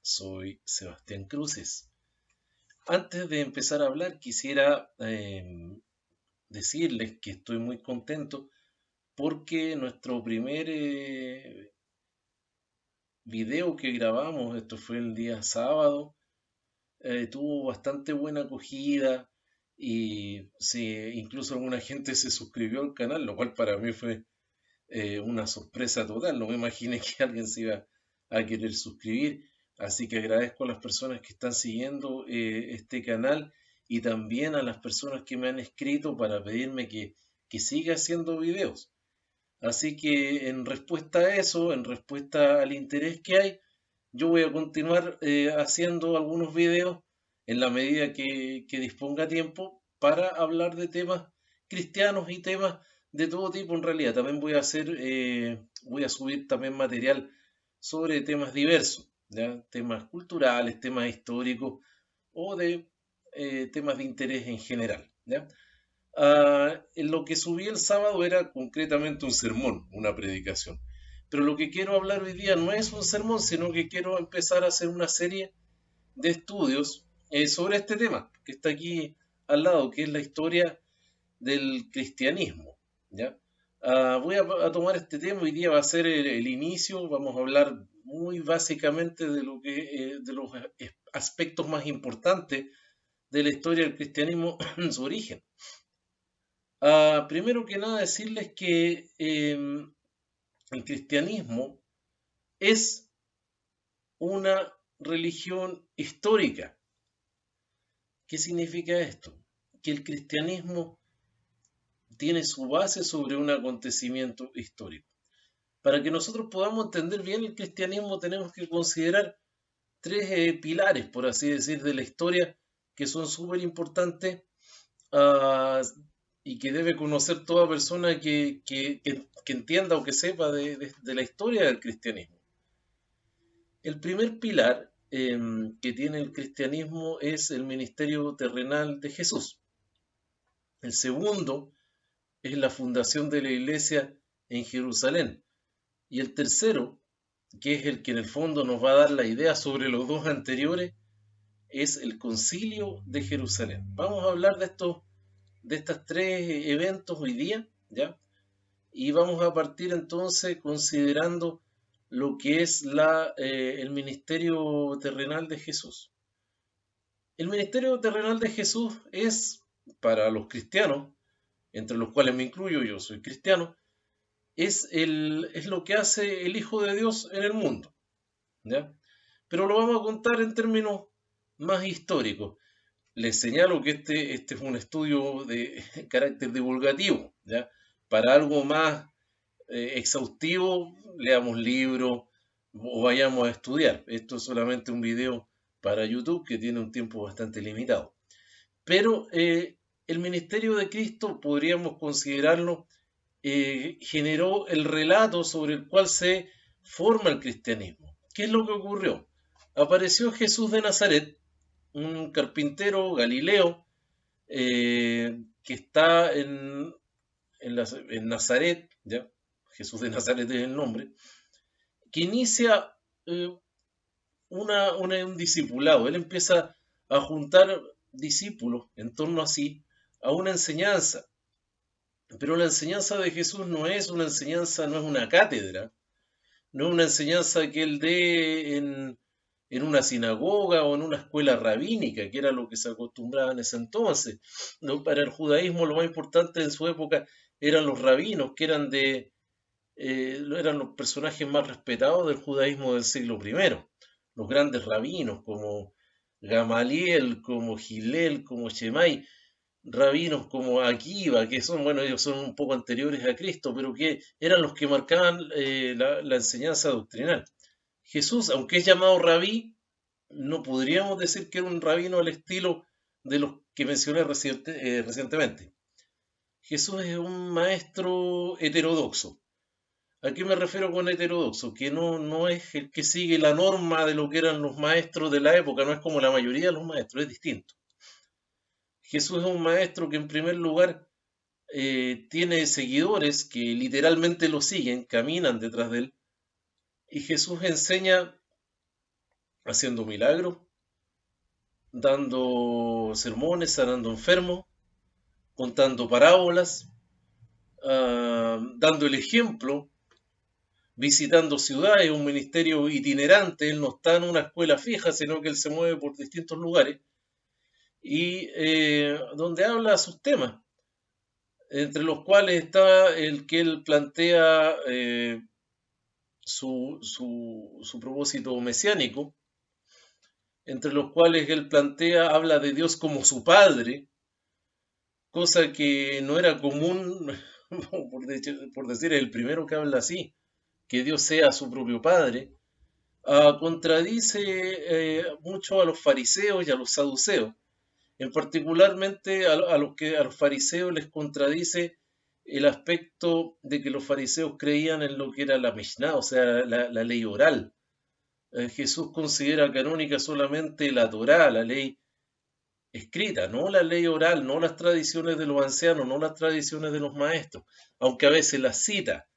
soy Sebastián Cruces. Antes de empezar a hablar, quisiera decirles que estoy muy contento porque nuestro primer video que grabamos, esto fue el día sábado, tuvo bastante buena acogida y incluso alguna gente se suscribió al canal, lo cual para mí fue una sorpresa total. No me imaginé que alguien se iba a querer suscribir. Así que agradezco a las personas que están siguiendo este canal y también a las personas que me han escrito para pedirme que siga haciendo videos. Así que en respuesta a eso, en respuesta al interés que hay, yo voy a continuar haciendo algunos videos en la medida que disponga tiempo para hablar de temas cristianos y temas de todo tipo en realidad. También voy a subir también material sobre temas diversos, ¿ya? Temas culturales, temas históricos o de temas de interés en general, ¿ya? En lo que subí el sábado era concretamente un sermón, una predicación. Pero lo que quiero hablar hoy día no es un sermón, sino que quiero empezar a hacer una serie de estudios sobre este tema que está aquí al lado, que es la historia del cristianismo. ¿Ya? Voy a tomar este tema, hoy día va a ser el inicio, vamos a hablar muy básicamente de los aspectos más importantes de la historia del cristianismo en su origen. Primero que nada decirles que el cristianismo es una religión histórica. ¿Qué significa esto? Que el cristianismo tiene su base sobre un acontecimiento histórico. Para que nosotros podamos entender bien el cristianismo tenemos que considerar tres pilares, por así decir, de la historia que son súper importantes uh, y que debe conocer toda persona que entienda o que sepa de la historia del cristianismo. El primer pilar que tiene el cristianismo es el ministerio terrenal de Jesús. El segundo es la fundación de la iglesia en Jerusalén. Y el tercero, que es el que en el fondo nos va a dar la idea sobre los dos anteriores, es el concilio de Jerusalén. Vamos a hablar de estas tres eventos hoy día, ¿ya? Y vamos a partir entonces considerando lo que es el ministerio terrenal de Jesús. El ministerio terrenal de Jesús es, para los cristianos, entre los cuales me incluyo, yo soy cristiano, es lo que hace el Hijo de Dios en el mundo, ¿ya? Pero lo vamos a contar en términos más históricos. Les señalo que este es un estudio de carácter divulgativo, ¿ya? Para algo más exhaustivo, leamos libros o vayamos a estudiar. Esto es solamente un video para YouTube que tiene un tiempo bastante limitado. Pero el ministerio de Cristo podríamos considerarlo, generó el relato sobre el cual se forma el cristianismo. ¿Qué es lo que ocurrió? Apareció Jesús de Nazaret, un carpintero galileo que está en Nazaret, ¿ya? Jesús de Nazaret es el nombre, que inicia eh, un discipulado. Él empieza a juntar discípulos en torno a sí, a una enseñanza. Pero la enseñanza de Jesús no es una enseñanza, no es una cátedra, no es una enseñanza que él dé en una sinagoga o en una escuela rabínica, que era lo que se acostumbraba en ese entonces. No, para el judaísmo lo más importante en su época eran los rabinos, que eran los personajes más respetados del judaísmo del siglo I. Los grandes rabinos como Gamaliel, como Gilel, como Shemai, rabinos como Akiva, que son, bueno, ellos son un poco anteriores a Cristo, pero que eran los que marcaban la enseñanza doctrinal. Jesús, aunque es llamado rabí, no podríamos decir que era un rabino al estilo de los que mencioné recientemente. Jesús es un maestro heterodoxo. ¿A qué me refiero con heterodoxo? Que no es el que sigue la norma de lo que eran los maestros de la época, no es como la mayoría de los maestros, es distinto. Jesús es un maestro que en primer lugar tiene seguidores que literalmente lo siguen, caminan detrás de él, y Jesús enseña haciendo milagros, dando sermones, sanando enfermos, contando parábolas, dando el ejemplo, visitando ciudades, un ministerio itinerante. Él no está en una escuela fija, sino que él se mueve por distintos lugares y donde habla sus temas, entre los cuales está el que él plantea su propósito mesiánico, entre los cuales él plantea, habla de Dios como su Padre, cosa que no era común, por decir, es el primero que habla así, que Dios sea su propio Padre. Contradice mucho a los fariseos y a los saduceos. En particularmente a los fariseos les contradice el aspecto de que los fariseos creían en lo que era la Mishnah, o sea, la ley oral. Jesús considera canónica solamente la Torá, la ley escrita, no la ley oral, no las tradiciones de los ancianos, no las tradiciones de los maestros, aunque a veces las cita.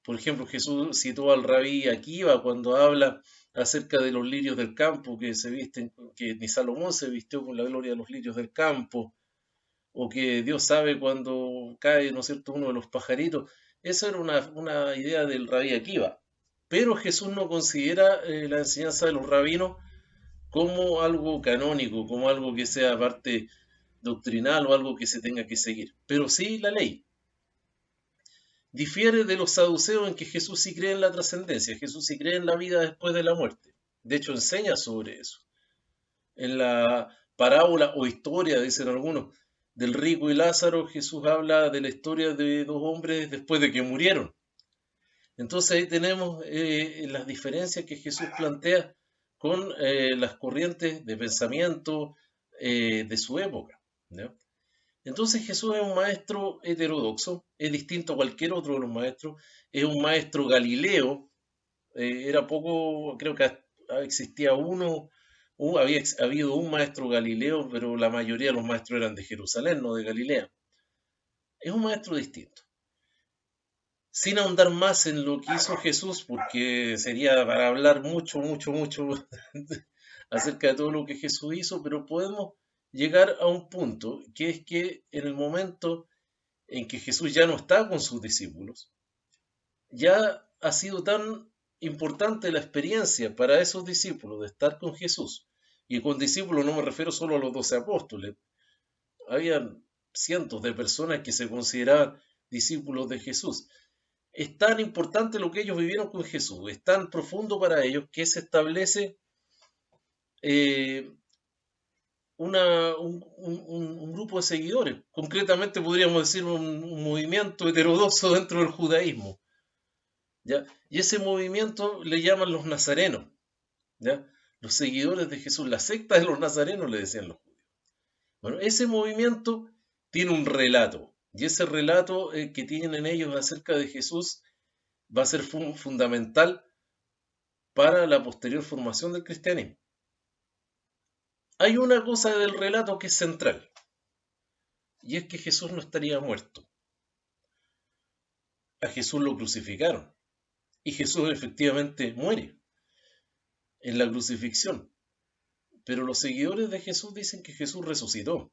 Por ejemplo, Jesús citó al rabí Akiva cuando habla acerca de los lirios del campo que se visten, que ni Salomón se vistió con la gloria de los lirios del campo, o que Dios sabe cuando cae, ¿no es cierto?, uno de los pajaritos. Esa era una idea del rabí Akiva. Pero Jesús no considera la enseñanza de los rabinos como algo canónico, como algo que sea parte doctrinal o algo que se tenga que seguir, pero sí la ley. Difiere de los saduceos en que Jesús sí cree en la trascendencia, Jesús sí cree en la vida después de la muerte. De hecho, enseña sobre eso. En la parábola o historia, dicen algunos, del rico y Lázaro, Jesús habla de la historia de dos hombres después de que murieron. Entonces ahí tenemos las diferencias que Jesús plantea con las corrientes de pensamiento de su época, ¿no? Entonces Jesús es un maestro heterodoxo, es distinto a cualquier otro de los maestros, es un maestro galileo, era poco, creo que existía había habido un maestro galileo, pero la mayoría de los maestros eran de Jerusalén, no de Galilea. Es un maestro distinto. Sin ahondar más en lo que hizo Jesús, porque sería para hablar mucho acerca de todo lo que Jesús hizo, pero podemos llegar a un punto, que es que en el momento en que Jesús ya no está con sus discípulos, ya ha sido tan importante la experiencia para esos discípulos de estar con Jesús. Y con discípulos no me refiero solo a los 12 apóstoles. Habían cientos de personas que se consideraban discípulos de Jesús. Es tan importante lo que ellos vivieron con Jesús, es tan profundo para ellos que se establece un grupo de seguidores. Concretamente podríamos decir un movimiento heterodoxo dentro del judaísmo, ¿ya? Y ese movimiento le llaman los nazarenos, ¿ya? Los seguidores de Jesús, la secta de los nazarenos le decían los judíos. Bueno, ese movimiento tiene un relato, y ese relato que tienen ellos acerca de Jesús va a ser fundamental para la posterior formación del cristianismo. Hay una cosa del relato que es central, y es que Jesús no estaría muerto. A Jesús lo crucificaron, y Jesús efectivamente muere en la crucifixión. Pero los seguidores de Jesús dicen que Jesús resucitó.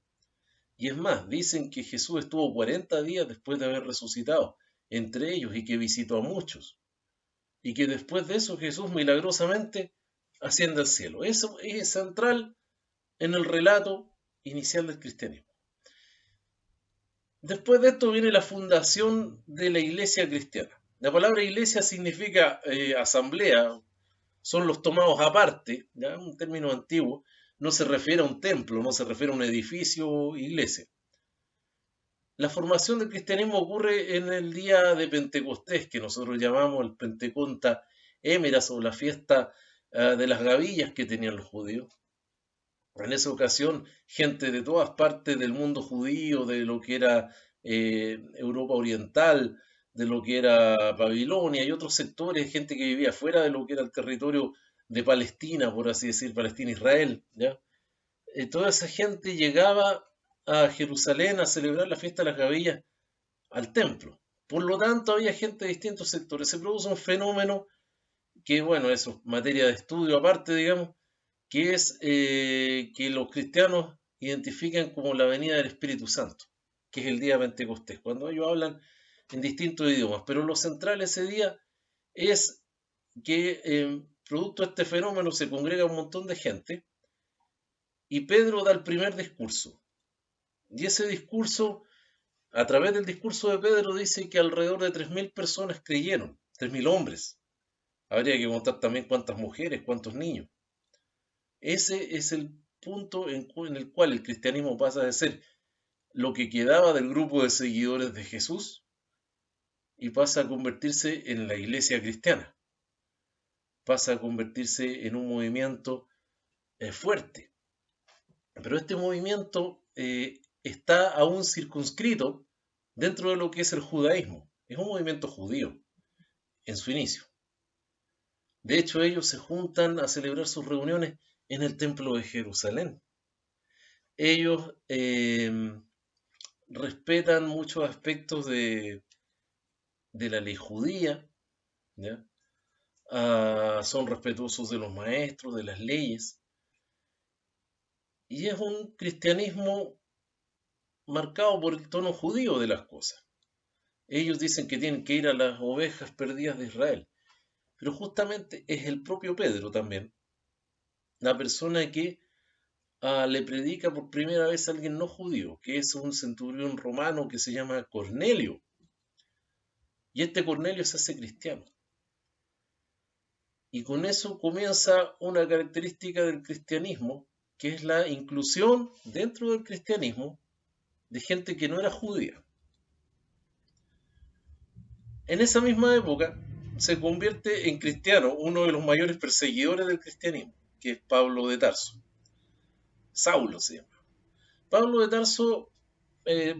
Y es más, dicen que Jesús estuvo 40 días después de haber resucitado entre ellos y que visitó a muchos. Y que después de eso Jesús milagrosamente asciende al cielo. Eso es central en el relato inicial del cristianismo. Después de esto viene la fundación de la iglesia cristiana. La palabra iglesia significa asamblea, son los tomados aparte, ¿ya? Un término antiguo, no se refiere a un templo, no se refiere a un edificio o iglesia. La formación del cristianismo ocurre en el día de Pentecostés, que nosotros llamamos el Penteconta Émeras o la fiesta de las gavillas que tenían los judíos. En esa ocasión, gente de todas partes del mundo judío, de lo que era Europa Oriental, de lo que era Babilonia y otros sectores, gente que vivía fuera de lo que era el territorio de Palestina, por así decir, Palestina-Israel, ¿ya? Toda esa gente llegaba a Jerusalén a celebrar la fiesta de las gavillas al templo. Por lo tanto, había gente de distintos sectores. Se produce un fenómeno que bueno, eso es materia de estudio aparte, digamos, que es que los cristianos identifican como la venida del Espíritu Santo, que es el día de Pentecostés, cuando ellos hablan en distintos idiomas, pero lo central ese día es que producto de este fenómeno se congrega un montón de gente y Pedro da el primer discurso. Y ese discurso, a través del discurso de Pedro, dice que alrededor de 3.000 personas creyeron, 3.000 hombres. Habría que contar también cuántas mujeres, cuántos niños. Ese es el punto en el cual el cristianismo pasa de ser lo que quedaba del grupo de seguidores de Jesús y pasa a convertirse en la iglesia cristiana. Pasa a convertirse en un movimiento fuerte. Pero este movimiento está aún circunscrito dentro de lo que es el judaísmo. Es un movimiento judío en su inicio. De hecho, ellos se juntan a celebrar sus reuniones en el templo de Jerusalén. Ellos respetan muchos aspectos de la ley judía, ¿ya? Son respetuosos de los maestros, de las leyes, y es un cristianismo marcado por el tono judío de las cosas. Ellos dicen que tienen que ir a las ovejas perdidas de Israel, pero justamente es el propio Pedro también, la persona que le predica por primera vez a alguien no judío, que es un centurión romano que se llama Cornelio. Y este Cornelio se hace cristiano. Y con eso comienza una característica del cristianismo, que es la inclusión dentro del cristianismo de gente que no era judía. En esa misma época se convierte en cristiano uno de los mayores perseguidores del cristianismo, que es Pablo de Tarso. Saulo se llama. Pablo de Tarso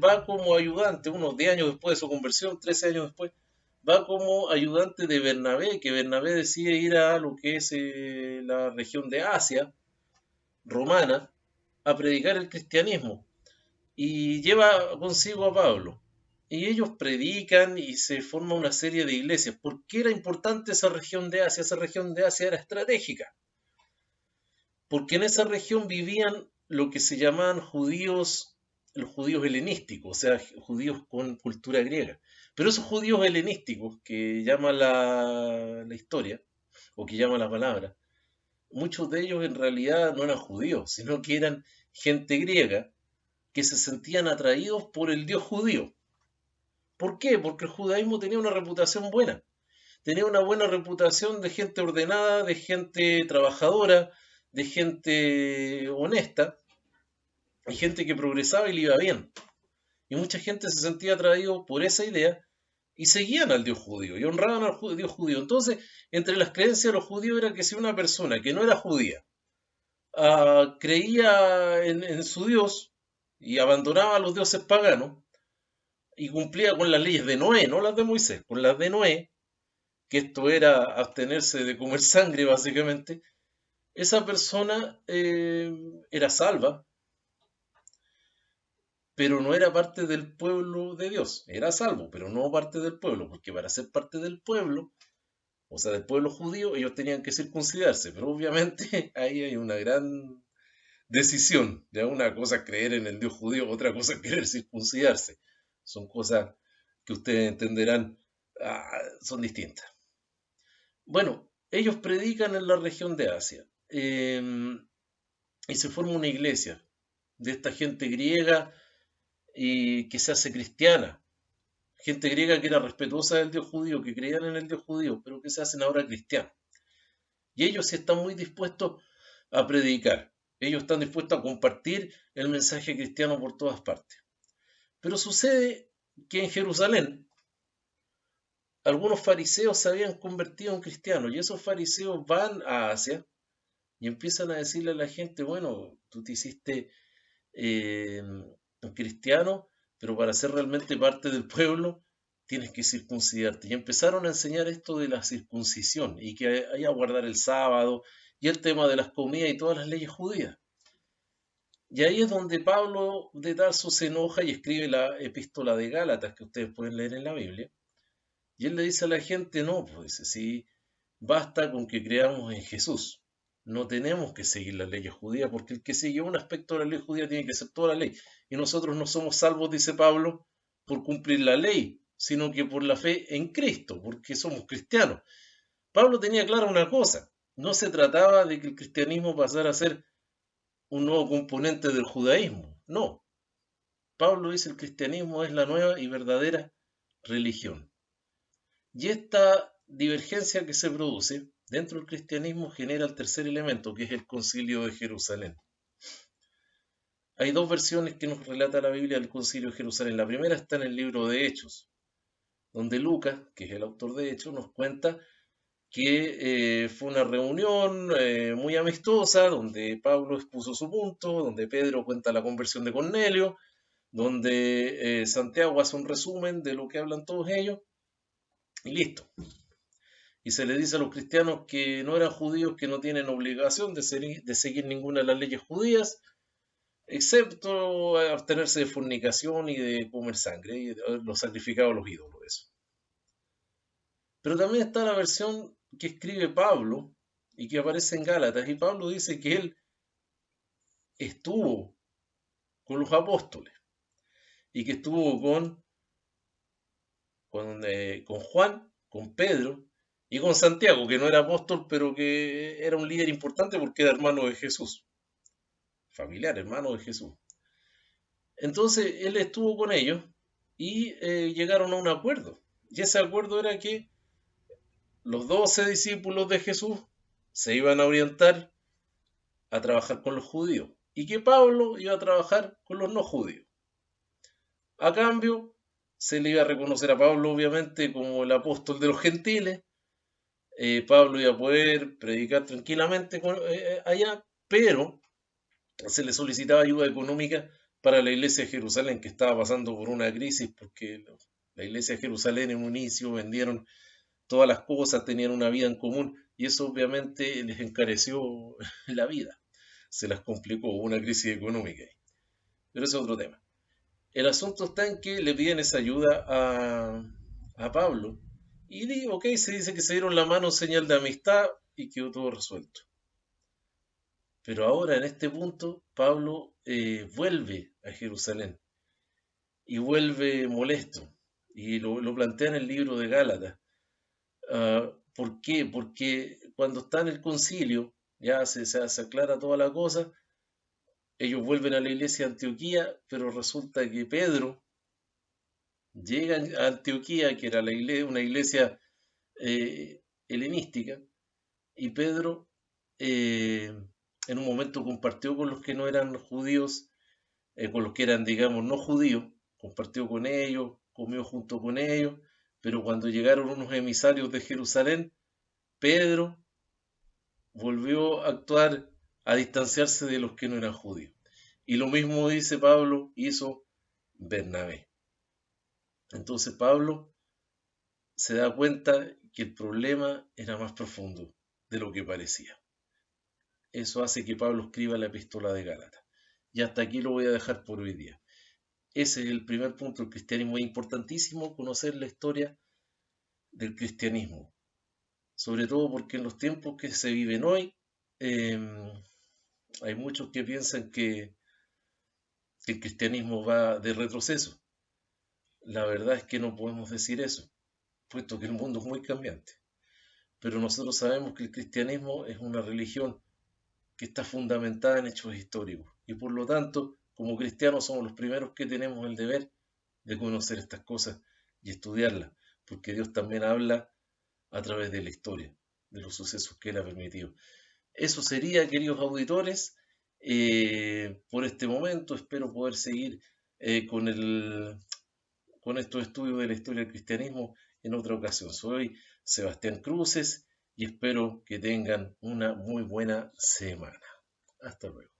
va como ayudante, unos 10 años después de su conversión, 13 años después, va como ayudante de Bernabé, que Bernabé decide ir a lo que es la región de Asia, romana, a predicar el cristianismo. Y lleva consigo a Pablo. Y ellos predican y se forma una serie de iglesias. ¿Por qué era importante esa región de Asia? Esa región de Asia era estratégica. Porque en esa región vivían lo que se llamaban judíos, los judíos helenísticos, o sea, judíos con cultura griega. Pero esos judíos helenísticos que llama la historia, o que llama la palabra, muchos de ellos en realidad no eran judíos, sino que eran gente griega que se sentían atraídos por el Dios judío. ¿Por qué? Porque el judaísmo tenía una reputación buena. Tenía una buena reputación de gente ordenada, de gente trabajadora, de gente honesta, y gente que progresaba y le iba bien. Y mucha gente se sentía atraído por esa idea y seguían al Dios judío y honraban al Dios judío. Entonces, entre las creencias de los judíos era que si una persona que no era judía creía en su Dios y abandonaba a los dioses paganos y cumplía con las leyes de Noé, no las de Moisés, con las de Noé, que esto era abstenerse de comer sangre básicamente, esa persona era salva, pero no era parte del pueblo de Dios. Era salvo, pero no parte del pueblo, porque para ser parte del pueblo, o sea, del pueblo judío, ellos tenían que circuncidarse, pero obviamente ahí hay una gran decisión. Ya una cosa es creer en el Dios judío, otra cosa es querer circuncidarse. Son cosas que ustedes entenderán, son distintas. Bueno, ellos predican en la región de Asia y se forma una iglesia de esta gente griega y que se hace cristiana. Gente griega que era respetuosa del Dios judío, que creían en el Dios judío, pero que se hacen ahora cristianos. Y ellos sí están muy dispuestos a predicar. Ellos están dispuestos a compartir el mensaje cristiano por todas partes. Pero sucede que en Jerusalén algunos fariseos se habían convertido en cristianos y esos fariseos van a Asia y empiezan a decirle a la gente, bueno, tú te hiciste eh, un cristiano, pero para ser realmente parte del pueblo tienes que circuncidarte. Y empezaron a enseñar esto de la circuncisión y que hay a guardar el sábado y el tema de las comidas y todas las leyes judías. Y ahí es donde Pablo de Tarso se enoja y escribe la epístola de Gálatas que ustedes pueden leer en la Biblia. Y él le dice a la gente, no, pues dice, sí, Basta con que creamos en Jesús. No tenemos que seguir las leyes judías, porque el que sigue un aspecto de la ley judía tiene que ser toda la ley. Y nosotros no somos salvos, dice Pablo, por cumplir la ley, sino que por la fe en Cristo, porque somos cristianos. Pablo tenía clara una cosa: no se trataba de que el cristianismo pasara a ser un nuevo componente del judaísmo. No. Pablo dice: el cristianismo es la nueva y verdadera religión. Y esta divergencia que se produce dentro del cristianismo genera el tercer elemento, que es el Concilio de Jerusalén. Hay dos versiones que nos relata la Biblia del Concilio de Jerusalén. La primera está en el libro de Hechos, donde Lucas, que es el autor de Hechos, nos cuenta que fue una reunión muy amistosa, donde Pablo expuso su punto, donde Pedro cuenta la conversión de Cornelio, donde Santiago hace un resumen de lo que hablan todos ellos, y listo. Y se le dice a los cristianos que no eran judíos, que no tienen obligación de seguir ninguna de las leyes judías, excepto abstenerse de fornicación y de comer sangre, y de los sacrificados a los ídolos, eso. Pero también está la versión que escribe Pablo y que aparece en Gálatas, y Pablo dice que él estuvo con los apóstoles y que estuvo con Juan, con Pedro y con Santiago, que no era apóstol, pero que era un líder importante porque era hermano de Jesús, familiar, hermano de Jesús. Entonces él estuvo con ellos y llegaron a un acuerdo. Y ese acuerdo era que los 12 discípulos de Jesús se iban a orientar a trabajar con los judíos y que Pablo iba a trabajar con los no judíos. A cambio, se le iba a reconocer a Pablo, obviamente, como el apóstol de los gentiles. Pablo iba a poder predicar tranquilamente allá, pero se le solicitaba ayuda económica para la iglesia de Jerusalén, que estaba pasando por una crisis, porque la iglesia de Jerusalén en un inicio vendieron todas las cosas, tenían una vida en común, y eso obviamente les encareció la vida, se las complicó, hubo una crisis económica. Pero ese es otro tema. El asunto está en que le piden esa ayuda a Pablo, y ok, se dice que se dieron la mano en señal de amistad y quedó todo resuelto. Pero ahora, en este punto, Pablo vuelve a Jerusalén y vuelve molesto. Y lo plantea en el libro de Gálatas. ¿Por qué? Porque cuando está en el concilio, ya se aclara toda la cosa, ellos vuelven a la iglesia de Antioquía, pero resulta que Pedro llega a Antioquía, que era una iglesia helenística, y Pedro eh, en un momento compartió con los que no eran judíos, con los que eran, digamos, no judíos, compartió con ellos, comió junto con ellos, pero cuando llegaron unos emisarios de Jerusalén, Pedro volvió a actuar, a distanciarse de los que no eran judíos. Y lo mismo, dice Pablo, hizo Bernabé. Entonces Pablo se da cuenta que el problema era más profundo de lo que parecía. Eso hace que Pablo escriba la epístola de Gálatas. Y hasta aquí lo voy a dejar por hoy día. Ese es el primer punto del cristianismo. Es importantísimo conocer la historia del cristianismo, sobre todo porque en los tiempos que se viven hoy eh, hay muchos que piensan que el cristianismo va de retroceso. La verdad es que no podemos decir eso, puesto que el mundo es muy cambiante. Pero nosotros sabemos que el cristianismo es una religión que está fundamentada en hechos históricos. Y por lo tanto, como cristianos somos los primeros que tenemos el deber de conocer estas cosas y estudiarlas, porque Dios también habla a través de la historia, de los sucesos que Él ha permitido. Eso sería, queridos auditores, por este momento. Espero poder seguir con estos estudios de la historia del cristianismo en otra ocasión. Soy Sebastián Cruces y espero que tengan una muy buena semana. Hasta luego.